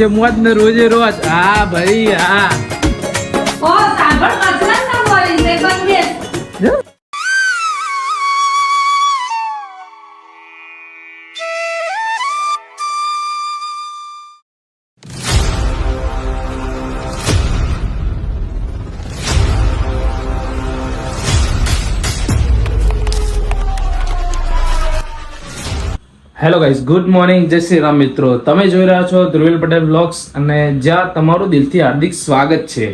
મોજ ને રોજે રોજ. હા ભાઈ હા. ઓ સાંભળ કચરા ના બોલી છે બંધ. હેલો ગાઈઝ, ગુડ મોર્નિંગ, જય શ્રી રામ મિત્રો. તમે જોઈ રહ્યા છો ધ્રુવેલ પટેલ વ્લોગ્સ અને જ્યાં તમારું દિલથી હાર્દિક સ્વાગત છે.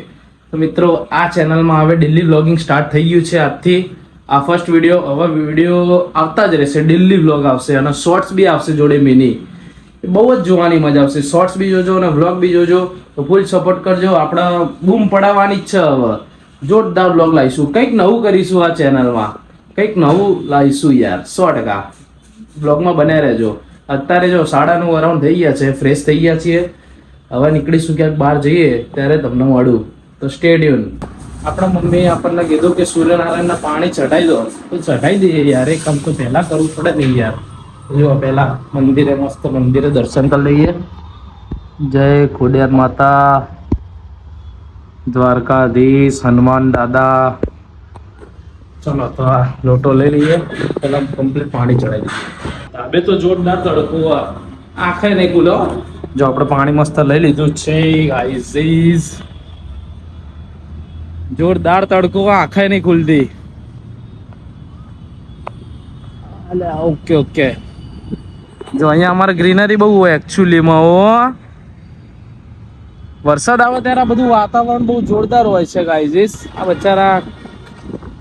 તો મિત્રો, આ ચેનલમાં હવે ડેલી વ્લોગિંગ સ્ટાર્ટ થઈ ગયું છે આજથી. આ ફર્સ્ટ વિડીયો, હવે વિડીયો આવતા જ રહેશે, ડેલી વ્લોગ આવશે અને શોર્ટ્સ બી આવશે જોડે મિની. બહુ જ જોવાની મજા આવશે. શોર્ટ્સ બી જોજો અને વ્લોગ બી જોજો. તો ફૂલ સપોર્ટ કરજો. આપણે બૂમ પડાવવાની જ છે. હવે જોરદાર વ્લોગ લાવીશું, કંઈક નવું કરીશું આ ચેનલમાં, કંઈક નવું લાવીશું યાર, 100%. બ્લોગમાં બન્યા રહેજો. અત્યારે જો 9:30 અરાઉન્ડ થઈ ગયા છે, ફ્રેશ થઈ ગયા છીએ. હવે નીકળીશું ક્યાંક બહાર જઈએ ત્યારે તમને મળું. તો સ્ટે ટ્યુન. આપણા મમ્મીએ આપણને કીધું કે સૂર્યનારાયણના પાણી ચઢાવી દો, તો ચઢાવી દઈએ યાર. એ કામ તો પહેલાં કરવું પડે નહીં યાર. જો પહેલાં મંદિરે, મસ્ત મંદિરે દર્શન કરી લઈએ. જય ખોડિયાર માતા, દ્વારકાધીશ, હનુમાન દાદા. ચલો તો આ લોટો લઈ લઈએ. પેલા કમ્પ્લીટ પાણી ચડાવી દઈએ. ધાબે તો જોરદાર તડકો, આંખે નહીં ખુલો. જો આપણે પાણી મસ્ત લઈ લીધું છે ગાઈઝ. જોરદાર તડકો, આંખે નહીં ખુલતી. Okay okay. જો અહીંયા અમારે ગ્રીનરી બહુ હોય એકચ્યુઅલીમાં. વરસાદ આવે ત્યારે આ બધું વાતાવરણ બહુ જોરદાર હોય છે ગાઈઝ. આ બચારા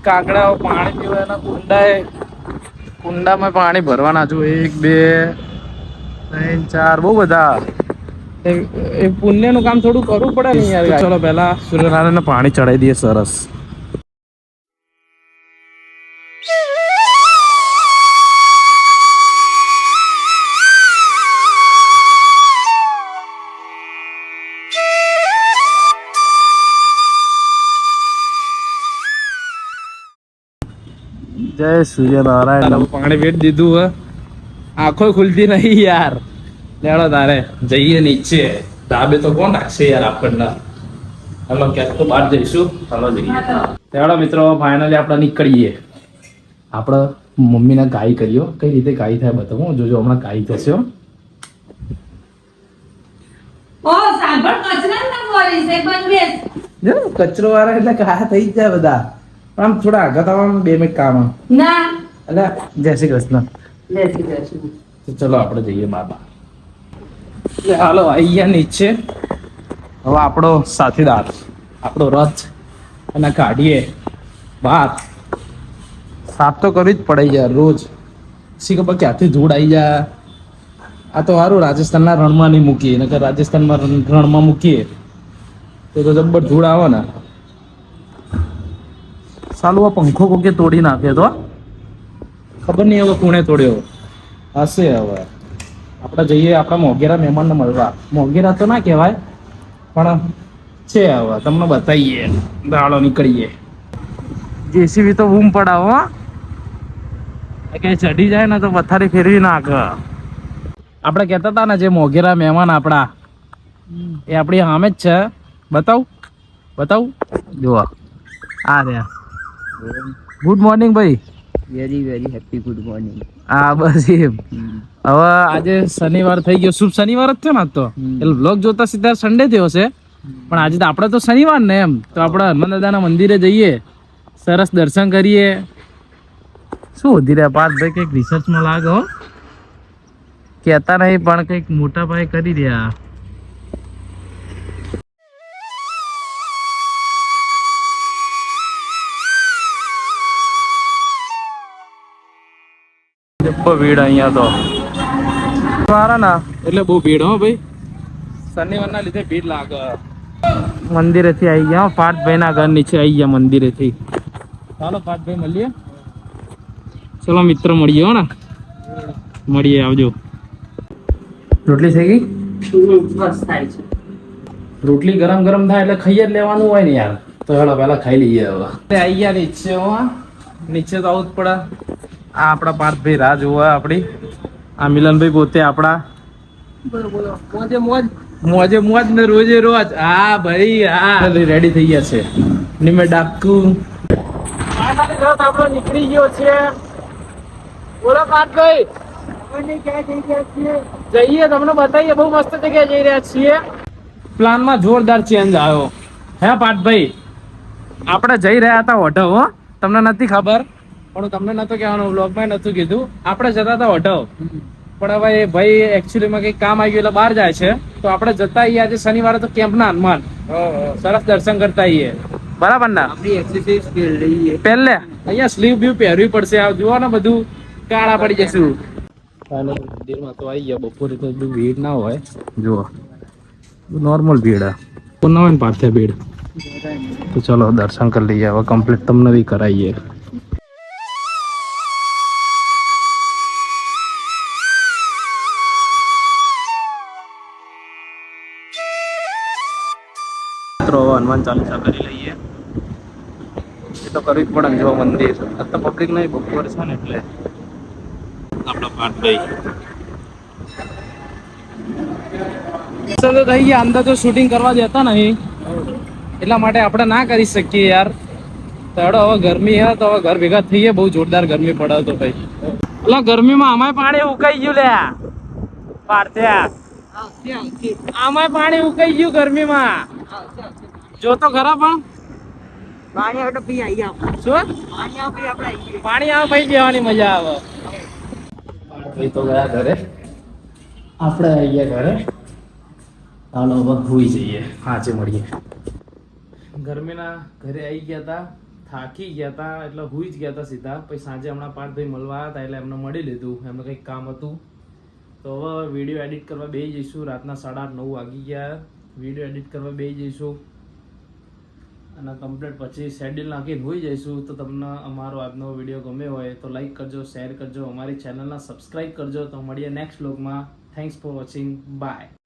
કાકડાઓ પાણી પીવે એના કુંડામાં પાણી ભરવાના છું. 1 2 3 4 બહુ બધા. એ પુણ્યનું કામ થોડું કરવું પડે ને યાર. ચલો પહેલા સૂર્યનારાયણને પાણી ચડાવી દઈએ. સરસ. જય સૂર્યનારાયણ. પાણી વેટ દીધું હે, આંખો ખુલતી નહીં યાર. લેડો તારે જઈએ નીચે. ધાબે તો કોણ રાખશે યાર આપણને. હલો, ક્યાંક તો બહાર જઈશું. હલો જઈએ. લેડો મિત્રો, ફાઇનલી આપણે નીકળીએ. આપણે મમ્મીને ગાય કર્યો. કઈ રીતે ગાય થાય બતાવું. જોજો હમણાં ગાય થશે. ઓ સાંભળ કચરા ના બોલી છે બંધ. જો કચરો વાળા એટલે કાયા થઈ જ જાય બધા. આમ થોડા આગળ આવવામાં 2 મિનિટ કામ. ના એટલે જય શ્રી કૃષ્ણ. લેસી લેસી. તો ચલો આપણે જઈએ બાબા. એટલે હાલો અહીંયા નીચે. હવે આપણો સાથીદાર, આપણો રથ અને કાઢીએ બહાર. સાફ તો કરવી જ પડે યાર રોજ. શી ખબર ક્યાંથી ધૂળ આવી જાય. આ તો સારું રાજસ્થાનના રણમાં નહીં મૂકીએ, નકર રાજસ્થાનમાં રણમાં મૂકીએ તો જબ્બર ધૂળ આવે ને. સાલું આ પંખો કોકે તોડી નાખે તો ખબર નહીં હવે કોણે તોડ્યો હશે. હવે આપણે જઈએ આપણા મોગેરા મહેમાનને મળવા. મોગેરા તો ના કહેવાય પણ છે. હવે તમને બતાવીએ. દાડો નીકળીએ. જેસીબી તો બૂમ પડાવો, કે ચઢી જાય ને તો પથારી ફેરવી નાખ. આપણે કહેતા હતા ને જે મોગેરા મહેમાન આપણા, એ આપણી સામે જ છે. બતાવું જુઓ. આ રહ્યા. ગુડ મોર્નિંગ ભાઈ. Very very happy good morning. હા બસ એમ. હવે આજે શનિવાર થઈ ગયો. શુભ શનિવાર જ થયો ને આજ તો. એટલે વ્લોગ જોતા સીધા સન્ડે થયો છે, પણ આજે તો આપણે તો શનિવાર ને એમ. તો આપણે હનુમાન દાદાના મંદિરે જઈએ, સરસ દર્શન કરીએ. શું વધી રહ્યા પાર્થભાઈ? કંઈક રિસર્ચમાં લાગે હો. કહેતા નહીં પણ કંઈક મોટા પાયે કરી રહ્યા. ભીડ અહીંયા તો સારા ના, એટલે બહુ ભીડ હો ભાઈ. શનિવારના લીધે ભીડ લાગે. મંદિરેથી આવી ગયા પાર્થભાઈ ના ઘર નીચે આવી ગયા મંદિરેથી. ચાલો પાર્થભાઈ મળીએ. ચલો મિત્ર મળીએ હો ને. મળીએ, આવજો. રોટલી થઈ ગઈ? બસ થાય છે. રોટલી ગરમ ગરમ થાય એટલે ખાઈ જ લેવાનું હોય ને યાર. તો હેલો પહેલા ખાઈ લઈએ. હવે આવી ગયા નીચે. નીચે તો આવું જ પડે. આ આપણા પાર્થભાઈ રાહ જોવા આપણી. આ મિલનભાઈ પોતે આપણા. બોલો બોલો. મોજે મોજ. મોજે મોજ ને રોજે રોજ. હા ભાઈ હા રેડી થઈ ગયા છે નિમે ડાકુ આપણો નીકળી ગયો છે. બોલો પાર્થભાઈ જઈએ તમને બતાવીએ બહુ મસ્ત જગ્યાએ જઈ રહ્યા છીએ. પ્લાનમાં જોરદાર ચેન્જ આવ્યો હે પાર્થભાઈ. આપણે જઈ રહ્યા હતા ઓઢવ હો તમને નથી ખબર પણ હું તમને નતો કહેવાનું વ્લોગમાં નતું કીધું. આપણે જતા હતા ઓઢવ પણ હવે એ ભાઈ એકચ્યુઅલીમાં કંઈક કામ આવી ગયું એટલે બહાર જાય છે તો આપણે જતા આવીએ આજે શનિવારે તો કેમ્પના હનુમાન સરસ દર્શન કરતા આવીએ બરાબર ને. આપણી એક્સરસાઇઝ કરી લઈએ. પહેલે અહીંયા સ્લીવ બ્યુ પહેરવી પડશે. આ જુઓ ને બધું કાળા પડી જશું. મંદિરમાં તો આવી ગયા બપોરે તો બધું ભીડ ના હોય. જુઓ નોર્મલ ભીડ ના હોય ને પાર્થે ભીડ તો ચલો દર્શન કરી લઈએ. હવે કમ્પ્લીટ તમને બી કરાવીએ. મિત્રો હવે હનુમાન ચાલીસા કરી લઈએ. એ તો કરવી જ પડે ને. જો મંદિર આ તો પબ્લિક નહીં બપોર છે ને એટલે આપણો પાર્થભાઈ તો થઈ ગયા. અંદર તો શૂટિંગ કરવા દેતા નહીં એટલા માટે આપણે ના કરી શકીએ યાર. તો હેડો હવે ગરમી હે તો હવે ઘર ભેગા થઈએ. બહુ જોરદાર ગરમી પડે તો ભાઈ. એટલે ગરમીમાં આમાંય પાણી ઉકાઈ ગયું લે પાર્થ્યા. આમાંય પાણી ઉકાઈ ગયું ગરમીમાં. જો તો ખરા પણ પાણી આવે તો પી આવીએ આપણે. શું પાણી આવે પી આપણે આવીએ. પાણી આવે પછી જવાની મજા આવે. ભાઈ તો ગયા ઘરે. આપણે આવી ગયા ઘરે. હાલો હવે હુઈ જઈએ. હાચે મળીએ. ગરમીના ઘરે આવી ગયા હતા થાકી ગયા હતા એટલે હુઈ જ ગયા હતા સીધા. પછી સાંજે હમણાં પાર્થભાઈ મળવા આવ્યા હતા એટલે એમને મળી લીધું. એમને કંઈક કામ હતું તો હવે વિડીયો એડિટ કરવા બેસી જઈશું. રાતના 8:30-9 વાગી ગયા. વિડીયો એડિટ કરવા બેસી જઈશું અને કમ્પ્લીટ પછી શેડ્યુલ નાખીને હોઈ જઈશું. તો તમને અમારો આજનો વિડીયો ગમ્યો હોય તો લાઈક કરજો, શેર કરજો, અમારી ચેનલના સબસ્ક્રાઈબ કરજો. તો મળીએ નેક્સ્ટ વ્લોગમાં. Thanks for watching. બાય.